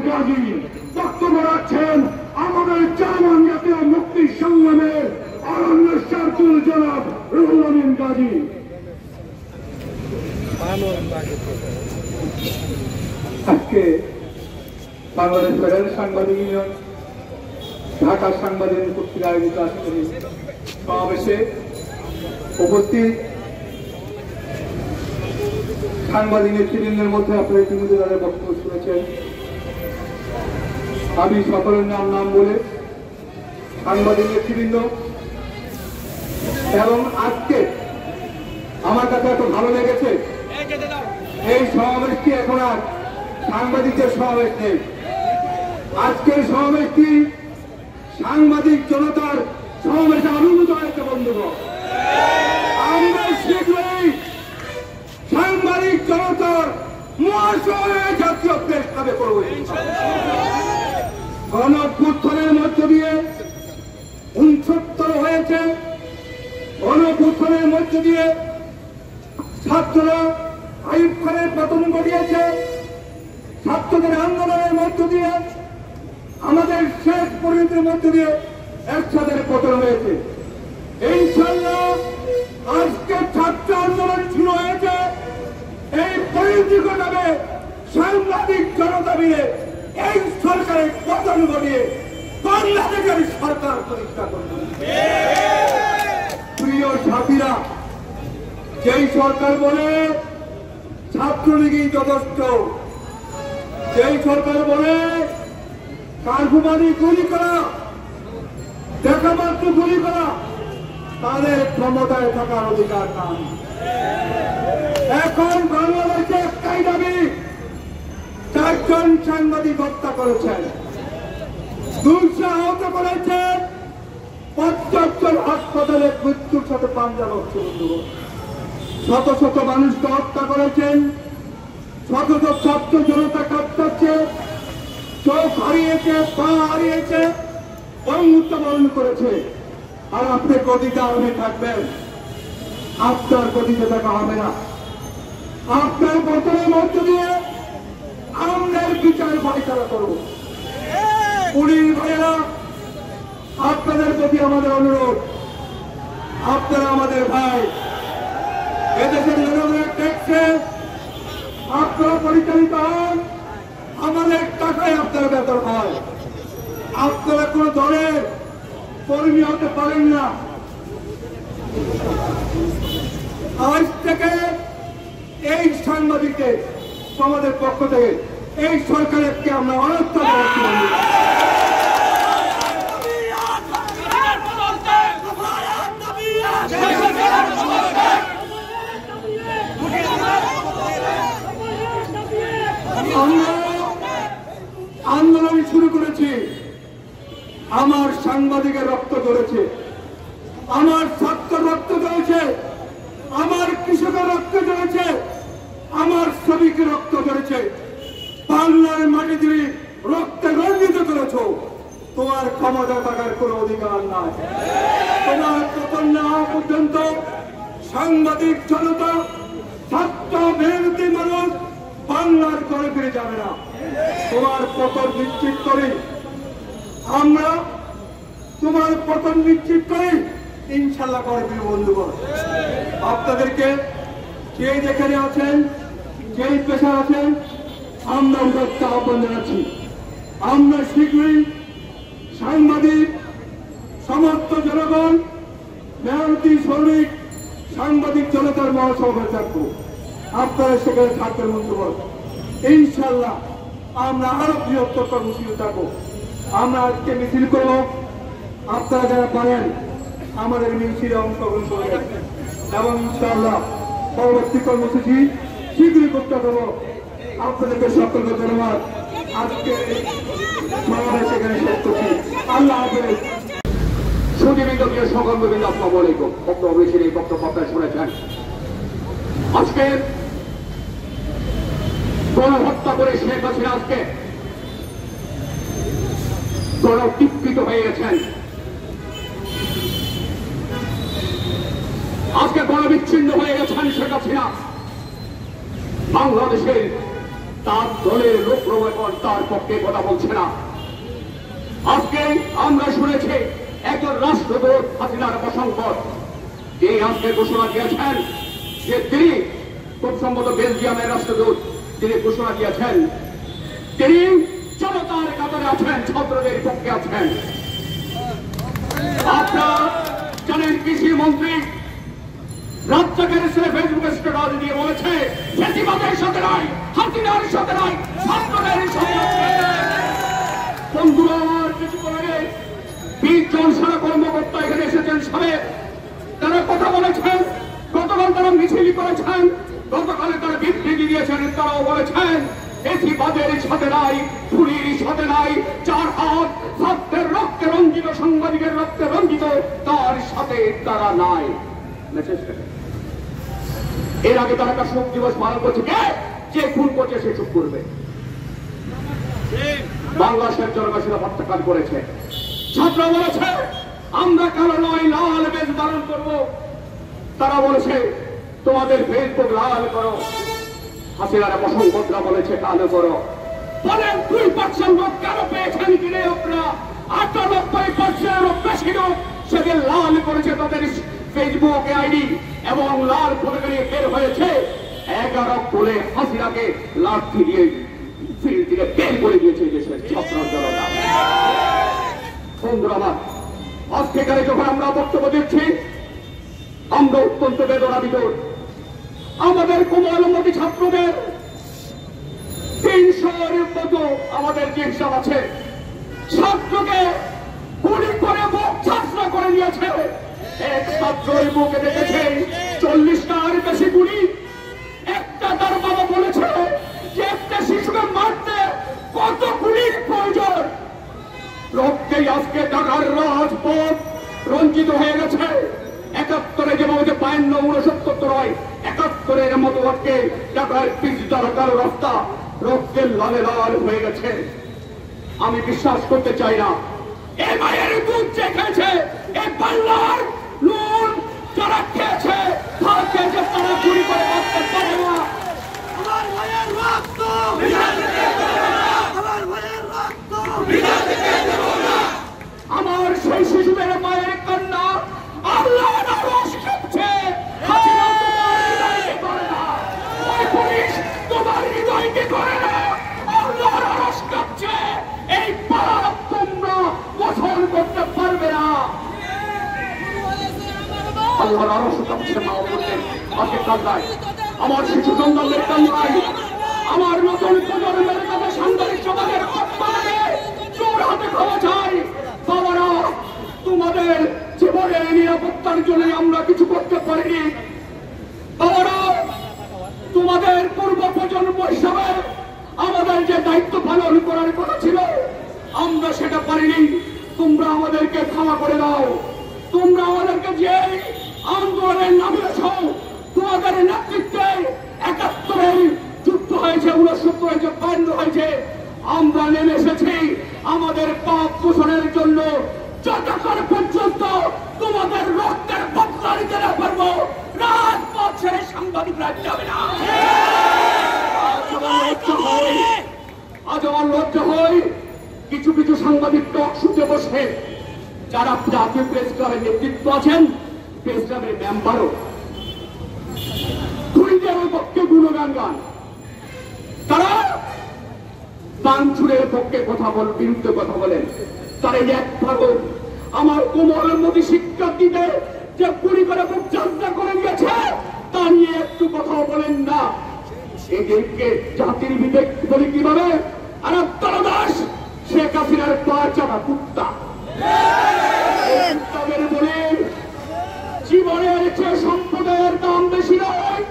গাজী বক্তব্য রাখছেন আমাদের জার্মান জাতীয় মুক্তি সংগ্রামের অরণ্যেশ্বর তুল জনাব রুহুল আমিন গাজী। আজকে বাংলাদেশ ফেডারেল সাংবাদিক ইউনিয়ন ঢাকা সাংবাদিক কর্তৃক আয়োজিত আজকের সমাবেশে উপস্থিত সাংবাদিক নেতৃবৃন্দের মধ্যে আপনারা ইতিমধ্যে তাদের বক্তব্য শুনেছেন। আমি সকলের নাম বলে সাংবাদিক নেতৃবৃন্দ এবং আজকে আমার কাছে এত ভালো লেগেছে, এই সমাবেশটি এখন আর সাংবাদিকদের সমাবেশ নেই। আজকের সমাবেশটি সাংবাদিক জনতার সমাবেশে অনুভূত হয়েছে। বন্ধুগণ, আমরা শীঘ্রই সাংবাদিক জনতার মহাশয়ে জাতীয় প্রেস ক্লাবে করব। গণঅভ্যুত্থানের মধ্য দিয়ে 69 হয়েছে। গণঅভ্যুত্থানের মধ্য দিয়ে ছাত্ররা আইয়ুব খানের পতন ঘটিয়েছে। ছাত্রদের আন্দোলনের মধ্য দিয়ে আমাদের শেষ পরিণতির মধ্য দিয়ে একসাথে পতন হয়েছে। ইনশাআল্লাহ আজকে ছাত্র আন্দোলন শুরু হয়েছে। এই পরিণতি ঘটাবে সাংবাদিক জনতা মিলে এই সরকারের পতন ঘটিয়ে বাংলাদেশের সরকার প্রতিষ্ঠা করবে। প্রিয় সাথীরা, যেই সরকার বলে ছাত্রলীগই যথেষ্ট, যেই সরকার বলে কারগুমানি গুলি করা, দেখা মাত্র গুলি করা, তাদের ক্ষমতায় থাকার অধিকার নাই। এখন বাংলাদেশে একটাই দাবি, 4 জন সাংবাদিক হত্যা করেছেন, 200 আহত করেছেন, 50 জন হাসপাতালে মৃত্যুর সাথে পাঞ্জা হচ্ছে। শত শত মানুষকে হত্যা করেছেন, শত শত ছাত্র জনতা কাঁপছে, চোখ হারিয়েছে, পা হারিয়েছে, মৃত্যুবরণ করেছে। আর আপনি গদিতে আর্মে থাকবেন, আপনার গদিতে থাকা হবে না। আপনার বর্তমানের মধ্য দিয়ে আমরা বিচার ফয়সালা করব। পুলিশ ভাইয়েরা, আপনাদের প্রতি আমাদের অনুরোধ, আপনারা আমাদের ভাই, এদেশের জনগণের ট্যাক্সে আপনারা পরিচালিত হন, আমাদের টাকায় আপনারা বেতন হয়। আপনারা কোন দলের কর্মী হতে পারেন না। আজ থেকে এই সাংবাদিকদের সমাজের পক্ষ থেকে এই সরকারকে আমরা অনর্থ আন্দোলন শুরু করেছি। আমার সাংবাদিকের রক্ত ঝরেছে, আমার ছাত্র রক্ত ঝরেছে, আমার কৃষকের রক্ত ঝরেছে, আমার শ্রমিকের রক্ত ঝরেছে। বাংলার মাটি তুমি রক্তে রঞ্জিত করেছ, তোমার ক্ষমতা থাকার কোন অধিকার নাই। তোমার পতন না হওয়া পর্যন্ত সাংবাদিক জনতা, ছাত্র মেহনতি মানুষ বাংলার ঘরে ফিরে যাবে না। তোমার পতন নিশ্চিত করি আমরা, তোমার পতন নিশ্চিত করি ইনশাল্লাহ করবে। বন্ধুগণ, আপনাদেরকে যে যেখানে আছেন, যেই পেশা আছেন, আমরা উদাত্ত আহ্বান জানাচ্ছি। আমরা শীঘ্রই সাংবাদিক, সমস্ত জনগণ, মেহনতি শ্রমিক, সাংবাদিক জনতার মহাসভা থাকবো। আপনারা সেখানে থাকবেন। বন্ধুগণ, ইনশাল্লাহ আমরা আরো বৃহত্তর কর্মসূচি থাকবো। আমরা আজকে মিছিল করব, আপনারা যারা পারেন আমাদের মিছিলে অংশগ্রহণ করবেন এবং ইনশাআল্লাহ পরবর্তী কর্মসূচি শীঘ্রই করতে দেবো। আপনাদেরকে সকলকে ধন্যবাদ। আজকে সমাবেশ এখানে শেষ করছি। আল্লাহ হাফেজ। সুদীবৃন্দ, প্রিয় সংগঠনবৃন্দ, আসসালামু আলাইকুম। বক্তব্য হয়েছিল, এই বক্তব্য আপনারা শুনেছেন। আজকে গণহত্যা করে শেখ হাসিনা আজকে গণবিকৃত হয়ে গেছেন। আজকে গণবিচ্ছিন্ন হয়ে গেছেন শেখ হাসিনা। বাংলাদেশের তার দলের লোক প্রবণ তার পক্ষে কথা বলছে না। আজকে আমরা শুনেছি একজন রাষ্ট্রদূত হাসিনার প্রসঙ্গত তিনি আজকে ঘোষণা দিয়েছেন যে তিনি খুব সম্ভবত বেলজিয়ামের রাষ্ট্রদূত তিনি ঘোষণা দিয়েছেন তিনি জনতার কাতারে আছেন, ছাত্রদের পক্ষে আছেন। আপনারা জানেন কৃষি মন্ত্রী রাজ্জাকের ফেসবুকে স্ট্যাটাস দিয়ে বলেছে ফ্যাসিবাদের সাথে নয়, হাসিনার সাথে নয়, ছাত্রদের সাথে। বন্ধুরা আমার কিছুক্ষণ আগে 20 জন সেনা কর্মকর্তা এখানে এসেছেন সাবেক, তারা কথা বলেছেন। গতকাল তারা মিছিল করেছেন, গতকালে তারা বিবৃতি দিয়েছেন, তারাও বলেছেন ফ্যাসিবাদের সাথে নাই, খুনির সাথে নাই, চার হাত ছাত্রের রক্তে রঞ্জিত, সাংবাদিকের রক্তে রঞ্জিত তার সাথে তারা নাই। এর আগে তারা একটা শোক দিবস পালন করছে, যে খুন করছে সে চুপ করবে। বাংলাদেশের জনগণ সেটা প্রত্যাখ্যান করেছে। ছাত্র বলেছে আমরা কালো নয়, লাল বেশ ধারণ করব। তারা বলেছে তোমাদের ফেসবুক লাল করো। হাসিনারা প্রসঙ্গতরা বলেছে কালো করো। বলেন 2% লোক কেন পেয়েছেন কিনে আপনারা? 98% বেশি লোক সেদিন লাল করেছে তাদের ফেসবুক আইডি এবং লাল পতাকা নিয়ে বের হয়েছে। 11 বলে হাসিনাকে লাঠি দিয়ে ফিল্ড থেকে বের করে দিয়েছে দেশের ছাত্র জনতা। বন্ধুরা আমার, আজকে এখানে যখন আমরা বক্তব্য দিচ্ছি আমরা অত্যন্ত বেদনাবিদ। আমাদের কোমলমতি ছাত্রদের 300-এর মতো আমাদের যে হিসাব আছে, ছাত্রকে গুলি করে মুখ ছাত্রা করে দিয়েছে। এক ছাত্রই মুখে দেখেছে 40টার বেশি গুলি। একটা তার বাবা বলেছে যে একটা শিশুকে মারতে কত গুলির প্রয়োজন। রক্তেই আজকে ঢাকার রাজপথ রঞ্জিত হয়ে গেছে। 71-এ যেভাবে 52-69 নয়, 71-এর মতো আজকে ঢাকার পিচ ঢাকার রাস্তা রক্তের লালে লাল হয়ে গেছে। আমি বিশ্বাস করতে চাই না এই মায়ের দুধ যে খেয়েছে, এই বাংলার নুন যারা খেয়েছে, তারা চুরি করে বাঁচতে পারে না। আমার ভাইয়ের রক্ত আমার সেই শিশুদের মায়ের কন্যা আল্লাহর আরশ কাঁপছে। হাসিনা তোমার হৃদয়কে করে না, ওই পুলিশ তোমার হৃদয়কে করে না, আল্লাহর আরশ কাঁপছে। এই পাপ তোমরা গোসল করতে পারবে না। আল্লাহর আরশ কাঁপছে মা বললেন আজকে কান্দায়, আমার শিশু সন্তানদের কান্দায়, আমার নতুন প্রজন্মের কাছে সাংবাদিক সমাজের আত্মাকে জোর হাতে ক্ষমা চাই। বাবারা, তোমাদের জীবনের নিরাপত্তার জন্য আমরা কিছু করতে পারিনি। বাবারা, তোমাদের পূর্ব প্রজন্ম হিসাবে আমাদের যে দায়িত্ব পালন করার কথা ছিল আমরা সেটা পারিনি। তোমরা আমাদেরকে ক্ষমা করে দাও। তোমরা আমাদেরকে যে আন্দোলনের নামিয়েছ, তোমাদের নেতৃত্বে 71-এর যুদ্ধ হয়েছে, 69 হয়েছে, 52 হয়েছে, আমরা নেমে এসেছি আমাদের পাপ পোষণের জন্য। যতক্ষণ পর্যন্ত তোমাদের রক্তের বদলা নিতে না পারবো, রাজপথ ছেড়ে সাংবাদিকরা যাবে না। আজ আমার লজ্জা হয় কিছু কিছু সাংবাদিক টক শুতে বসে যারা জাতীয় প্রেস ক্লাবের নেতৃত্ব আছেন, প্রেস ক্লাবের মেম্বারও খুনিদের পক্ষে গুণগান গান, তারা বাঞ্ছুরের পক্ষে কথা বলেন, বিরুদ্ধে কথা বলেন। তারা একভাবে আমার কোমলমতি শিক্ষার্থীদের যে গুলি করে মুখ যাত্রা করে দিয়েছে তা নিয়ে একটু কথা বলেন না। এদেরকে জাতির বিবেক বলি কিভাবে? আর আব্দুল দাস শেখ হাসিনার পা চাপা কুত্তা বলে জীবনের চেয়ে সম্পদের দাম বেশি নয়।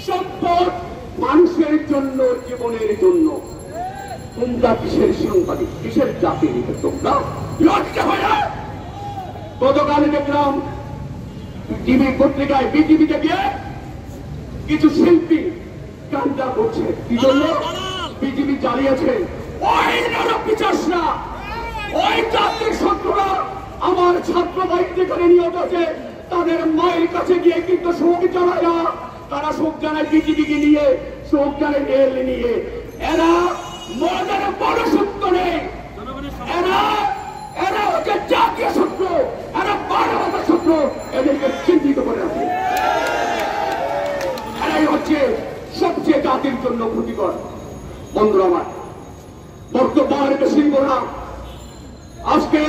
সম্পদ মানুষের জন্য, জীবনের জন্য। তোমরা কিসের সাংবাদিক, কিসের জাতির? তোমরা লজ্জা হয় না? গতকাল দেখলাম টিভি পত্রিকায় বিটিভিতে গিয়ে কিছু শিল্পী গানটা করছে। কি জন্য? বিটিভি চালিয়েছে। ওই নরপিচাসরা, ওই জাতির শত্রুরা আমার ছাত্র ভাই যেখানে নিহত আছে তাদের মায়ের কাছে গিয়ে কিন্তু শোক জানায় না। তারা শোক জানায় বিটিভিকে নিয়ে, শোক জানায় এল নিয়ে। এরা মজার বড় সূত্র নেই, এরা হচ্ছে জাতীয় সূত্র, এরা মানবতার সূত্র, এদেরকে চিহ্নিত করে রাখে। এরাই হচ্ছে সবচেয়ে জাতির জন্য ক্ষতিকর। বন্ধুরা আমার, বর্তমান বেশি না, আজকে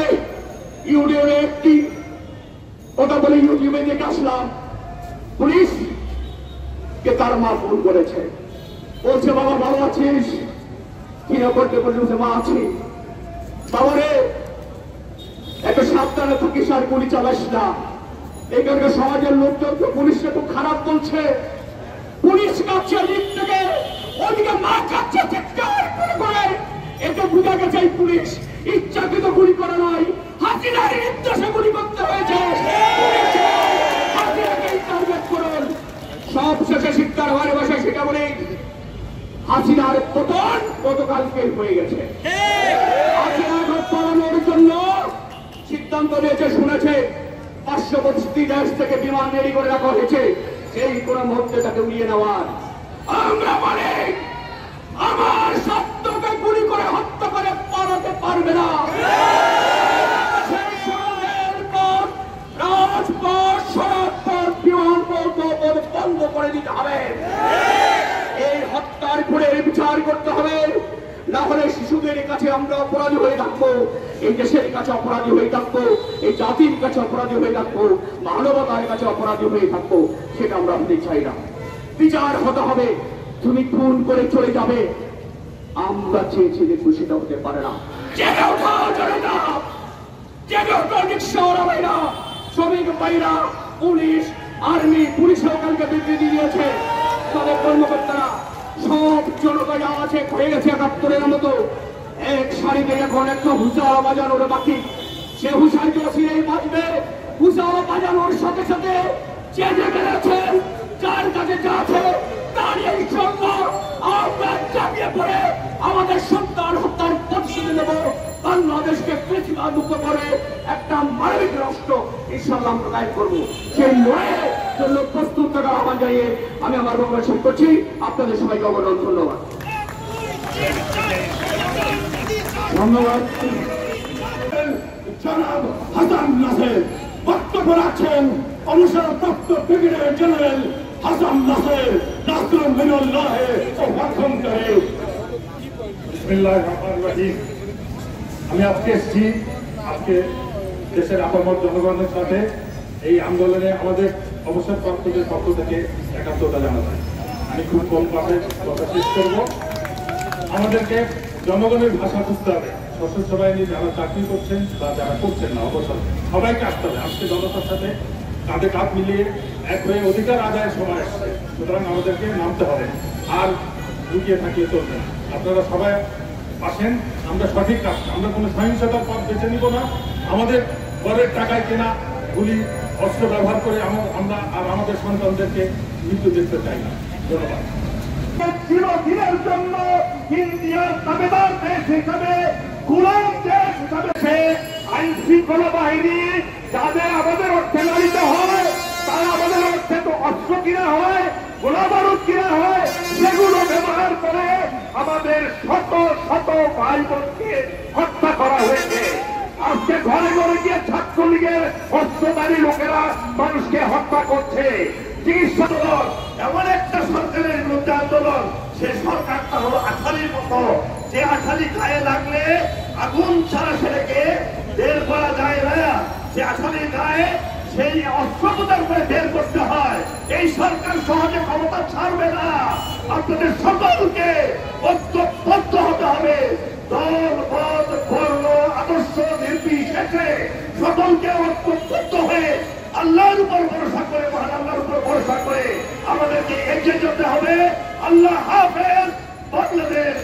ইউটিউবে একটি কথা বলে ইউটিউবে দেখে আসলাম, পুলিশ কে তার মা ফোন করেছে, বলছে বাবা ভালো আছিস? কিনা করতে বলছে মা আছি। বাবারে একটু সাবধানে থাকিস আর গুলি চালাস না। এখানকার সমাজের লোকজন তো পুলিশকে খুব খারাপ বলছে, পুলিশ কাছে লিপ থেকে ওদিকে মা কাছে চিৎকার করে, এতে বুঝা গেছে এই পুলিশ ইচ্ছাকৃত গুলি করা নয়, হাসিনার নির্দেশে গুলি করতে হয়েছে। সব শেষে শিক্ষার ঘরে বসে সেটা বলে হাসিনার পতন গতকালকে হয়ে গেছে। হাসিনার পতনের জন্য সিদ্ধান্ত নিয়েছে, শুনেছে পার্শ্ববর্তী দেশ থেকে বিমান রেডি করে রাখা হয়েছে, সেই কোন মুহূর্তে তাকে উড়িয়ে নেওয়ার। আমরা বলি আমার সত্যকে গুলি করে হত্যা করে পালাতে পারবে না। রাজপথ, সড়কপথ, বিমানপথ বন্ধ করে দিতে হবে। এই হত্যার খুনের বিচার করতে হবে, না হলে শিশুদের কাছে আমরা অপরাধী হয়ে থাকবো, এই দেশের কাছে অপরাধী হয়ে থাকবো, এই জাতির কাছে অপরাধী হয়ে থাকবো, মানবতার কাছে অপরাধী হয়ে থাকবো। সেটা আমরা হতে চাই না। বিচার হতে হবে। তুমি খুন করে চলে যাবে, আমরা চেয়েছি দেখবো, সেটা হতে পারে না। জেগে ওঠা জনতা, জেগে ওঠা রিক্সাওয়ালা ভাইরা, শ্রমিক ভাইরা, পুলিশ, আর্মি, পুলিশেও কালকে বিবৃতি দিয়েছে, তাদের কর্মকর্তারা সব জনতা যা আছে হয়ে গেছে ৭১-এর মতো এক সারিতে। এখন একটা হুঁশিয়ার বাজানোর বাকি, সে হুঁশিয়ার জসিরেই বাজবে। হুঁশিয়ার বাজানোর সাথে সাথে যে জেগে আছেন, যার কাছে যা আছে তার এই জন্য আমরা জাগিয়ে পড়ে আমাদের সন্তান হত্যার প্রতিশোধ নেব। বাংলাদেশকে পৃথিবী মুক্ত করে একটা মানবিক রাষ্ট্র ইনশাআল্লাহ আমরা কায়েম করবো। সেই লড়াইয়ের জন্য প্রস্তুত থাকার আহ্বান জানিয়ে আমি আমার বক্তব্য শেষ করছি। আপনাদের সবাইকে অবদান ধন্যবাদ। ধন্যবাদ। জনাব হাসান নাসের বক্তব্য রাখছেন অনুসরণপ্রাপ্ত ব্রিগেডিয়ার জেনারেল হাসান নাসের, নাসরুল মিনাল্লাহ ও ওয়াকফ করে। বিসমিল্লাহির রহমানির রহিম। আমি আজকে এসেছি, আজকে দেশের আপামর জনগণের সাথে এই আন্দোলনে আমাদের অবসরপ্রাপ্তদের পক্ষ থেকে একাত্মতা জানাতে। আমি খুব কম কথা শেষ করব। আমাদেরকে জনগণের ভাষা বুঝতে হবে। সশস্ত্র বাহিনী যারা চাকরি করছেন বা যারা করছেন না অবসর, সবাইকে আসতে হবে। আজকে জনতার সাথে কাঁধে কাঁধ মিলিয়ে এক হয়ে অধিকার আদায়ের সময় আসছে। সুতরাং আমাদেরকে নামতে হবে, আর লুকিয়ে থাকিয়ে চলবে না। আপনারা সবাই আসেন, আমরা সঠিক কাজ, আমরা কোনো সহিংসতার পথ বেছে নিব না। আমাদের ঘরের টাকায় কেনা গুলি অস্ত্র ব্যবহার করে আমরা আর আমাদের সন্তানদেরকে মৃত্যু দেখতে চাই না। ধন্যবাদ। চিরদিনের জন্য ইন্ডিয়ার দাবিদার দেশ হিসাবে, গোলাম দেশ হিসাবে সে আইন শৃঙ্খলা বাহিনী যাদের আমাদের অর্থে লালিত হয়, তারা আমাদের অর্থে তো অস্ত্র কিনা হয়, গোলা বারুদ কিনা হয়, সেগুলো ব্যবহার করে আমাদের শত শত ভাই বোনকে হত্যা করা হয়েছে। আজকে ঘরে ঘরে গিয়ে ছাত্রলীগের অস্ত্রধারী লোকেরা মানুষকে হত্যা করছে। চিকিৎসা আন্দোলন এমন একটা সরকারের বিরুদ্ধে আন্দোলন, সে সরকারটা হলো আঠালির মতো, যে আঠালি গায়ে লাগলে আগুন ছাড়া সেটাকে বের করা যায় না, যে আঠালি গায়ে সেই অস্ত্রোপচার করে বের করতে হয়। এই সরকার সহজে ক্ষমতা ছাড়বে না। আপনাদের সকলকে ঐক্যবদ্ধ হতে হবে, দল পদ বর্ণ আদর্শ নির্বিশেষে সকলকে ঐক্যবদ্ধ হয়ে আল্লাহর উপর ভরসা করে, মহান আল্লাহর উপর ভরসা করে আমাদেরকে এগিয়ে যেতে হবে। আল্লাহ হাফেজ। বাংলাদেশ